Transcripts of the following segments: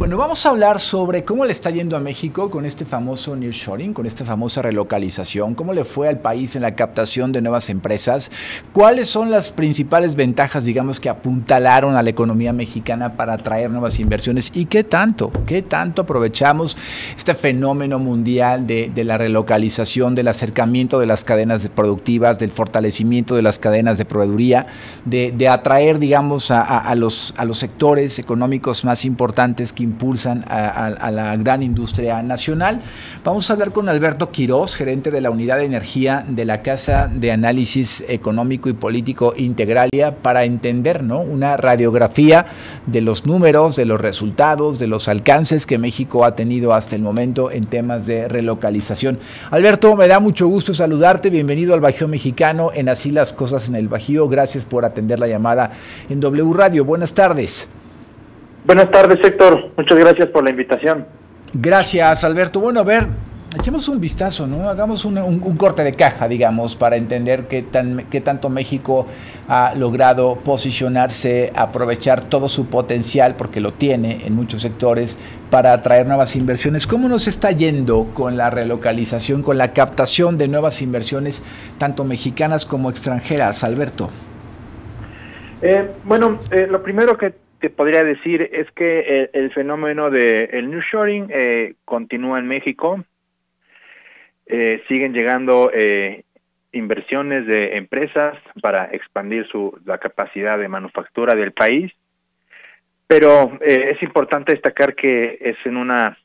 Bueno, vamos a hablar sobre cómo le está yendo a México con este famoso nearshoring, con esta famosa relocalización, cómo le fue al país en la captación de nuevas empresas, cuáles son las principales ventajas, digamos, que apuntalaron a la economía mexicana para atraer nuevas inversiones y qué tanto aprovechamos este fenómeno mundial de la relocalización, del acercamiento de las cadenas productivas, del fortalecimiento de las cadenas de proveeduría, de atraer, digamos, a los sectores económicos más importantes que impulsan a la gran industria nacional. Vamos a hablar con Alberto Quiroz, gerente de la Unidad de Energía de la Casa de Análisis Económico y Político Integralia, para entender, ¿no?, una radiografía de los números, de los resultados, de los alcances que México ha tenido hasta el momento en temas de relocalización. Alberto, me da mucho gusto saludarte. Bienvenido al Bajío Mexicano en Así las Cosas en el Bajío. Gracias por atender la llamada en W Radio. Buenas tardes. Buenas tardes, Héctor. Muchas gracias por la invitación. Gracias, Alberto. Bueno, a ver, echemos un vistazo, ¿no? Hagamos un corte de caja, digamos, para entender qué tanto México ha logrado posicionarse, aprovechar todo su potencial, porque lo tiene en muchos sectores, para atraer nuevas inversiones. ¿Cómo nos está yendo con la relocalización, con la captación de nuevas inversiones, tanto mexicanas como extranjeras, Alberto? Lo primero que te podría decir es que el fenómeno del nearshoring continúa en México. Siguen llegando inversiones de empresas para expandir la capacidad de manufactura del país, pero es importante destacar que es en una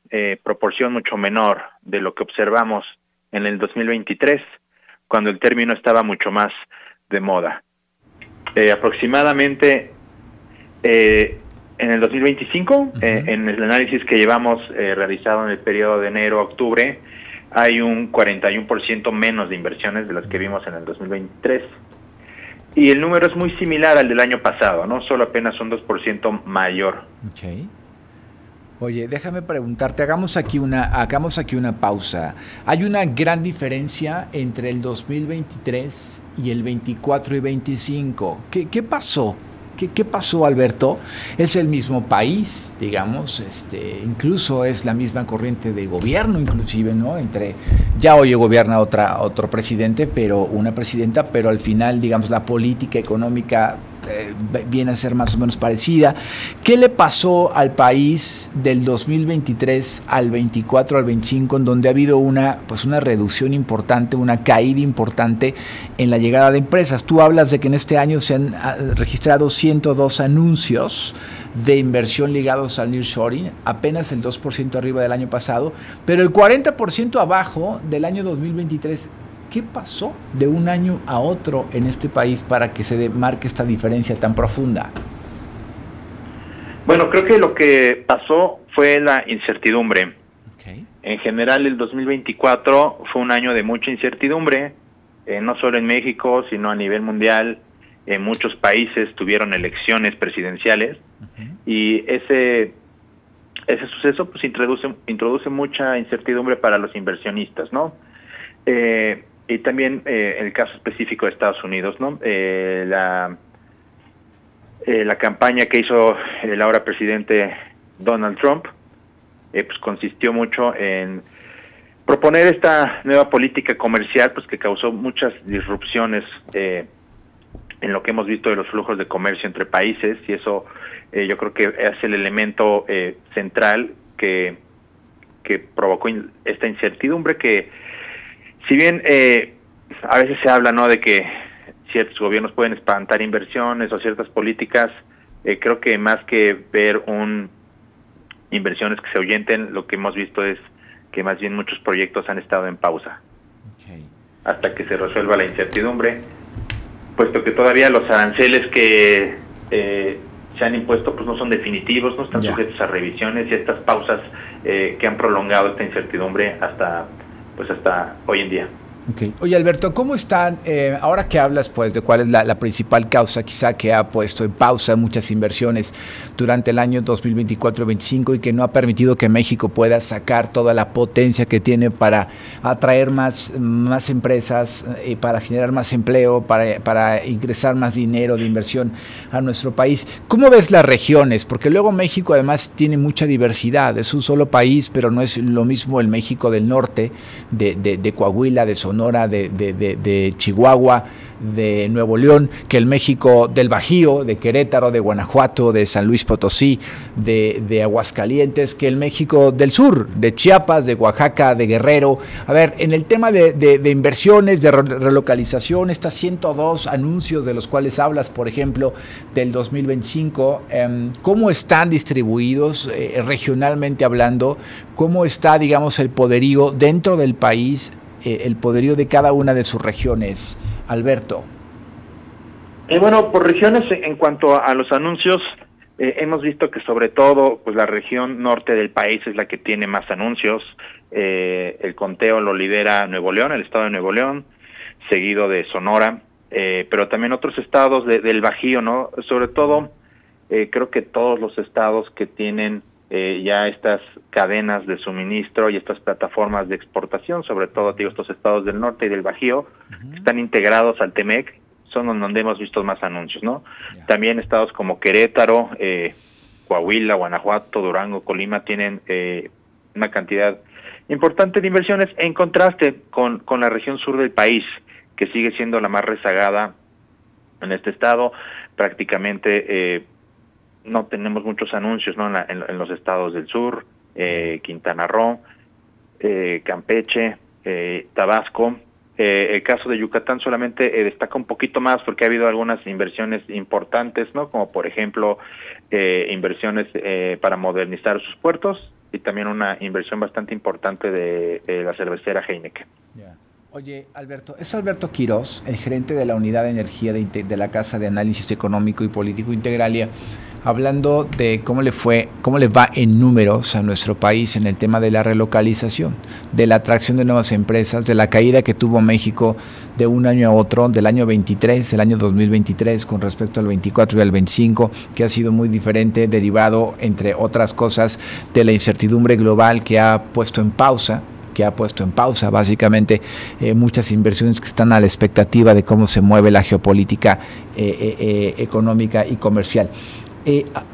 proporción mucho menor de lo que observamos en el 2023, cuando el término estaba mucho más de moda. Aproximadamente en el 2025, en el análisis que llevamos realizado en el periodo de enero a octubre, hay un 41% menos de inversiones de las que vimos en el 2023. Y el número es muy similar al del año pasado, ¿no? Solo apenas un 2% mayor. Okay. Oye, déjame preguntarte, hagamos aquí una pausa. Hay una gran diferencia entre el 2023 y el 24 y 25. ¿Qué pasó? ¿Qué pasó, Alberto? Es el mismo país, digamos, incluso es la misma corriente de gobierno, inclusive, ¿no? Ya hoy gobierna otro presidente, una presidenta, pero al final, digamos, la política económica viene a ser más o menos parecida. ¿Qué le pasó al país del 2023 al 24 al 25, en donde ha habido una reducción importante, una caída importante en la llegada de empresas? Tú hablas de que en este año se han registrado 102 anuncios de inversión ligados al nearshoring, apenas el 2% arriba del año pasado, pero el 40% abajo del año 2023. ¿Qué pasó de un año a otro en este país para que se marque esta diferencia tan profunda? Bueno, creo que lo que pasó fue la incertidumbre. Okay. En general, el 2024 fue un año de mucha incertidumbre, no solo en México, sino a nivel mundial. En muchos países tuvieron elecciones presidenciales, y ese suceso pues introduce mucha incertidumbre para los inversionistas, ¿no? Y también el caso específico de Estados Unidos, ¿no? La campaña que hizo el ahora presidente Donald Trump pues consistió mucho en proponer esta nueva política comercial, pues que causó muchas disrupciones en lo que hemos visto de los flujos de comercio entre países, y eso yo creo que es el elemento central que provocó esta incertidumbre, que si bien a veces se habla, ¿no?, de que ciertos gobiernos pueden espantar inversiones o ciertas políticas, creo que más que ver inversiones que se ahuyenten, lo que hemos visto es que más bien muchos proyectos han estado en pausa. Okay. Hasta que se resuelva la incertidumbre, puesto que todavía los aranceles que se han impuesto pues no son definitivos, no están sujetos a revisiones, y estas pausas que han prolongado esta incertidumbre hasta hoy en día. Okay. Oye, Alberto, ¿cómo están, ahora que hablas pues de cuál es la principal causa quizá que ha puesto en pausa muchas inversiones durante el año 2024-25 y que no ha permitido que México pueda sacar toda la potencia que tiene para atraer más empresas, para generar más empleo, para ingresar más dinero de inversión a nuestro país? ¿Cómo ves las regiones? Porque luego México además tiene mucha diversidad, es un solo país, pero no es lo mismo el México del norte, de Coahuila, de Sonora, de Chihuahua, de Nuevo León, que el México del Bajío, de Querétaro, de Guanajuato, de San Luis Potosí, de Aguascalientes, que el México del sur, de Chiapas, de Oaxaca, de Guerrero. A ver, en el tema de inversiones, de relocalización, estas 102 anuncios de los cuales hablas, por ejemplo, del 2025, ¿cómo están distribuidos regionalmente hablando? ¿Cómo está, digamos, el poderío dentro del país, el poderío de cada una de sus regiones, Alberto? Bueno, por regiones, en cuanto a los anuncios, hemos visto que sobre todo pues la región norte del país es la que tiene más anuncios. El conteo lo lidera Nuevo León, el estado de Nuevo León, seguido de Sonora, pero también otros estados del Bajío, ¿no? Sobre todo, creo que todos los estados que tienen ya estas cadenas de suministro y estas plataformas de exportación, sobre todo digo, estos estados del norte y del Bajío, que están integrados al TEMEC, son donde hemos visto más anuncios, ¿no? Yeah. También estados como Querétaro, Coahuila, Guanajuato, Durango, Colima tienen una cantidad importante de inversiones, en contraste con la región sur del país, que sigue siendo la más rezagada en este estado. Prácticamente no tenemos muchos anuncios, ¿no? En los estados del sur, Quintana Roo, Campeche, Tabasco. El caso de Yucatán solamente destaca un poquito más porque ha habido algunas inversiones importantes, ¿no? Como por ejemplo inversiones para modernizar sus puertos y también una inversión bastante importante de la cervecera Heineken. Yeah. Oye, Alberto, es Alberto Quirós, el gerente de la Unidad de Energía de la Casa de Análisis Económico y Político Integralia, hablando de cómo le va en números a nuestro país en el tema de la relocalización, de la atracción de nuevas empresas, de la caída que tuvo México de un año a otro, del año 23, el año 2023 con respecto al 24 y al 25, que ha sido muy diferente, derivado, entre otras cosas, de la incertidumbre global que ha puesto en pausa básicamente muchas inversiones que están a la expectativa de cómo se mueve la geopolítica económica y comercial.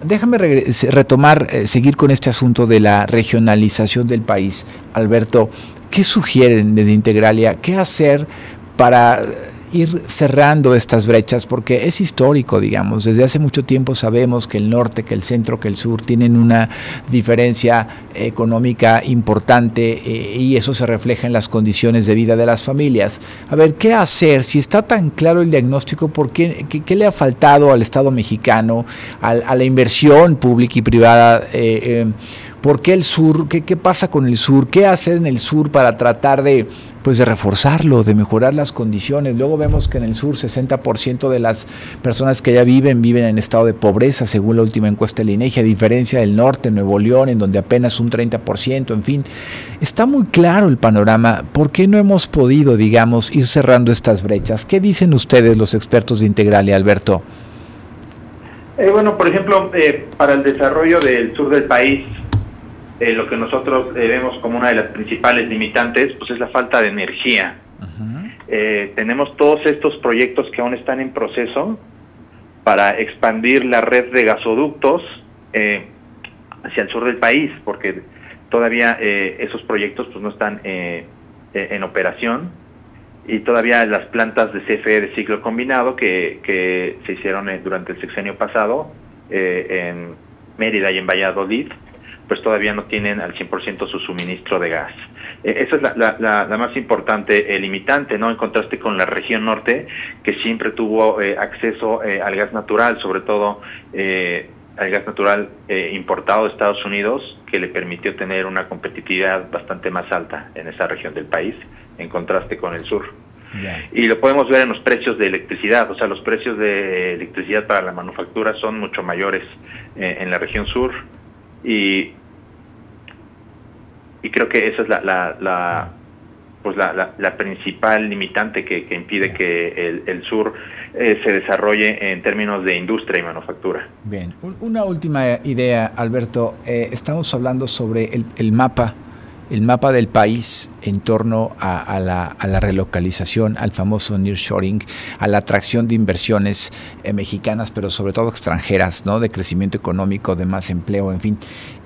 Déjame retomar, seguir con este asunto de la regionalización del país. Alberto, ¿qué sugieren desde Integralia? ¿Qué hacer para ir cerrando estas brechas? Porque es histórico, digamos, desde hace mucho tiempo sabemos que el norte, que el centro, que el sur tienen una diferencia económica importante y eso se refleja en las condiciones de vida de las familias. A ver, ¿qué hacer? Si está tan claro el diagnóstico, ¿por qué le ha faltado al Estado mexicano, a la inversión pública y privada? ¿Por qué el sur? ¿Qué pasa con el sur? ¿Qué hacer en el sur para tratar de reforzarlo, de mejorar las condiciones? Luego vemos que en el sur 60% de las personas que allá viven en estado de pobreza, según la última encuesta del INEGI, a diferencia del norte, Nuevo León, en donde apenas un 30%, en fin. Está muy claro el panorama. ¿Por qué no hemos podido, digamos, ir cerrando estas brechas? ¿Qué dicen ustedes, los expertos de Integralia, Alberto? Bueno, por ejemplo, para el desarrollo del sur del país, lo que nosotros vemos como una de las principales limitantes, pues es la falta de energía. Tenemos todos estos proyectos que aún están en proceso para expandir la red de gasoductos hacia el sur del país, porque todavía esos proyectos pues no están en operación, y todavía las plantas de CFE de ciclo combinado que se hicieron durante el sexenio pasado en Mérida y en Valladolid, pues todavía no tienen al 100% su suministro de gas. Esa es la más importante limitante, ¿no? En contraste con la región norte, que siempre tuvo acceso al gas natural, sobre todo al gas natural importado de Estados Unidos, que le permitió tener una competitividad bastante más alta en esa región del país, en contraste con el sur. Yeah. Y lo podemos ver en los precios de electricidad, o sea, los precios de electricidad para la manufactura son mucho mayores en la región sur. Y creo que esa es pues la principal limitante que impide que el sur se desarrolle en términos de industria y manufactura. Bien, una última idea, Alberto. Estamos hablando sobre el mapa del país en torno a la relocalización, al famoso nearshoring, a la atracción de inversiones mexicanas, pero sobre todo extranjeras, ¿no? De crecimiento económico, de más empleo, en fin.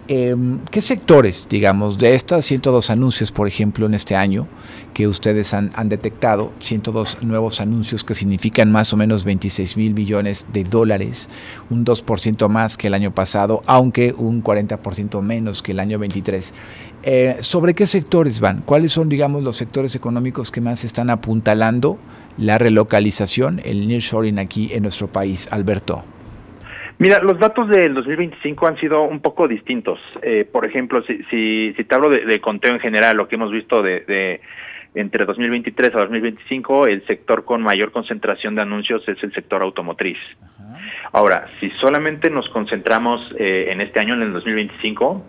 ¿Qué sectores, digamos, de estas 102 anuncios, por ejemplo, en este año, que ustedes han detectado, 102 nuevos anuncios que significan más o menos 26,000 millones de dólares, un 2% más que el año pasado, aunque un 40% menos que el año 23? ¿Sobre qué sectores van? ¿Cuáles son, digamos, los sectores económicos que más están apuntalando la relocalización, el nearshoring aquí en nuestro país, Alberto? Mira, los datos del 2025 han sido un poco distintos. Por ejemplo, si te hablo de conteo en general, lo que hemos visto de entre 2023 a 2025, el sector con mayor concentración de anuncios es el sector automotriz. Ajá. Ahora, si solamente nos concentramos en este año, en el 2025,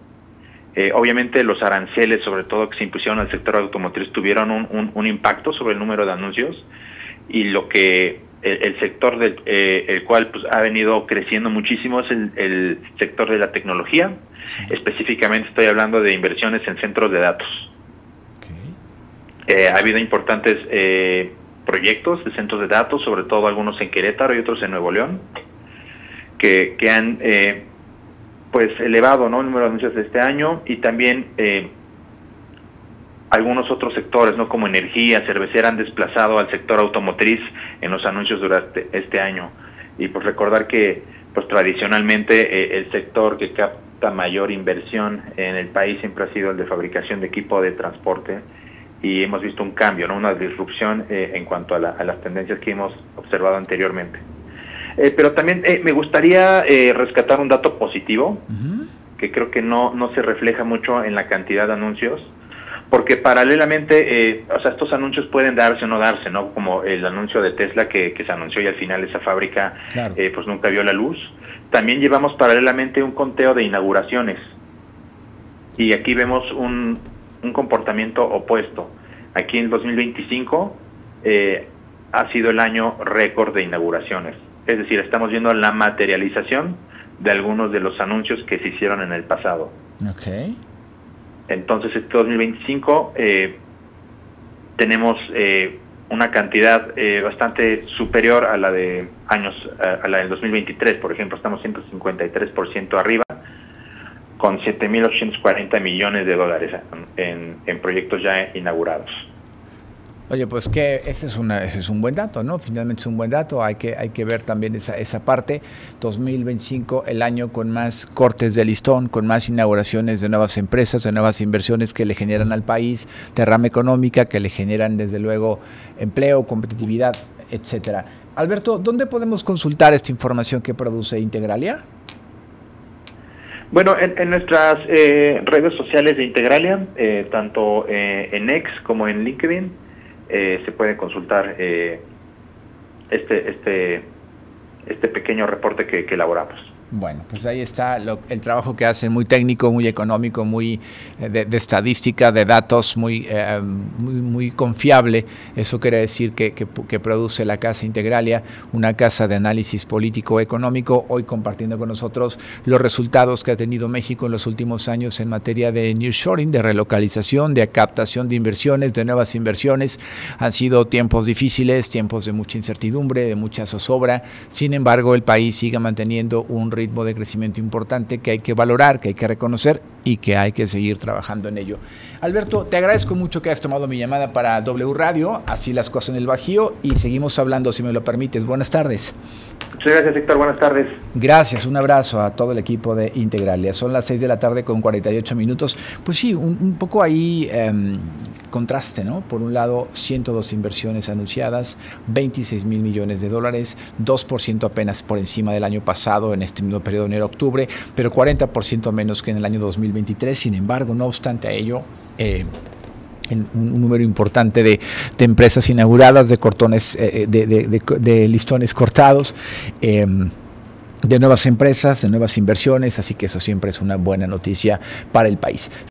obviamente los aranceles, sobre todo que se impusieron al sector automotriz, tuvieron un impacto sobre el número de anuncios, y lo que el sector el cual pues ha venido creciendo muchísimo es el sector de la tecnología. Sí. Específicamente estoy hablando de inversiones en centros de datos. Okay. Ha habido importantes proyectos de centros de datos, sobre todo algunos en Querétaro y otros en Nuevo León, que han pues elevado, ¿no?, el número de anuncios de este año, y también algunos otros sectores, ¿no?, como energía, cervecera, han desplazado al sector automotriz en los anuncios durante este año. Y pues recordar que pues tradicionalmente el sector que capta mayor inversión en el país siempre ha sido el de fabricación de equipo de transporte, y hemos visto un cambio, ¿no?, una disrupción en cuanto a las tendencias que hemos observado anteriormente. Pero también me gustaría rescatar un dato positivo, que creo que no se refleja mucho en la cantidad de anuncios, porque paralelamente, o sea, estos anuncios pueden darse o no darse, ¿no? Como el anuncio de Tesla que se anunció y al final esa fábrica, claro, pues nunca vio la luz. También llevamos paralelamente un conteo de inauguraciones, y aquí vemos un comportamiento opuesto. Aquí en 2025 ha sido el año récord de inauguraciones, es decir, estamos viendo la materialización de algunos de los anuncios que se hicieron en el pasado. Okay. Entonces, este 2025 tenemos una cantidad bastante superior a la de a la del 2023, por ejemplo. Estamos 153% arriba, con 7,840 millones de dólares en proyectos ya inaugurados. Oye, pues que ese es un buen dato, ¿no? Finalmente es un buen dato. Hay que ver también esa parte. 2025, el año con más cortes de listón, con más inauguraciones de nuevas empresas, de nuevas inversiones que le generan al país derrama económica, que le generan desde luego empleo, competitividad, etcétera. Alberto, ¿dónde podemos consultar esta información que produce Integralia? Bueno, en nuestras redes sociales de Integralia, tanto en X como en LinkedIn, se puede consultar este pequeño reporte que elaboramos. Bueno, pues ahí está el trabajo que hacen, muy técnico, muy económico, muy de estadística, de datos, muy confiable. Eso quiere decir que produce la Casa Integralia, una casa de análisis político-económico, hoy compartiendo con nosotros los resultados que ha tenido México en los últimos años en materia de nearshoring, de relocalización, de captación de inversiones, de nuevas inversiones. Han sido tiempos difíciles, tiempos de mucha incertidumbre, de mucha zozobra. Sin embargo, el país sigue manteniendo un ritmo de crecimiento importante que hay que valorar, que hay que reconocer y que hay que seguir trabajando en ello. Alberto, te agradezco mucho que hayas tomado mi llamada para W Radio, así las cosas en el Bajío, y seguimos hablando, si me lo permites. Buenas tardes. Muchas gracias, Héctor. Buenas tardes. Gracias, un abrazo a todo el equipo de Integralia. Son las 6 de la tarde con 48 minutos. Pues sí, un poco ahí contraste, ¿no? Por un lado, 102 inversiones anunciadas, 26,000 millones de dólares, 2% apenas por encima del año pasado en este mismo periodo de enero-octubre, pero 40% menos que en el año 2023. Sin embargo, no obstante a ello, un número importante de empresas inauguradas, de cortones, de listones cortados, de nuevas empresas, de nuevas inversiones, así que eso siempre es una buena noticia para el país.